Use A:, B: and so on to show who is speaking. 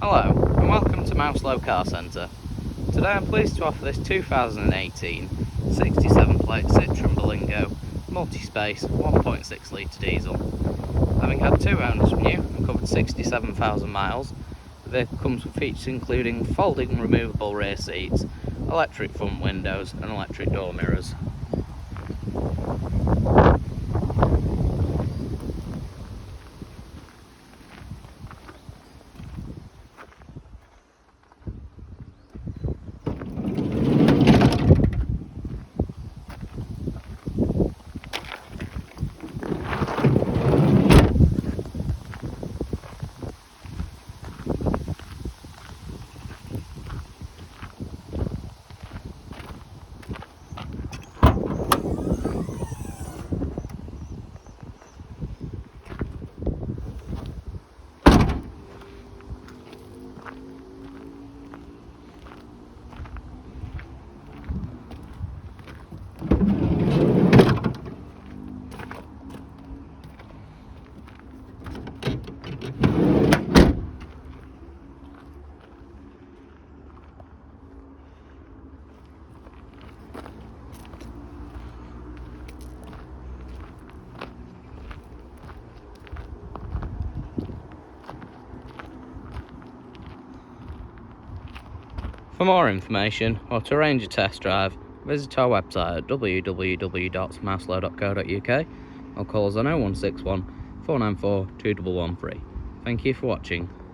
A: Hello and welcome to Mouselow Car Centre. Today I'm pleased to offer this 2018 67 plate Citroen Berlingo Multispace 1.6 litre diesel. Having had 2 owners from new and covered 67,000 miles, the vehicle comes with features including folding removable rear seats, electric front windows and electric door mirrors. For more information or to arrange a test drive, visit our website at www.mouselow.co.uk or call us on 0161 494 2113. Thank you for watching.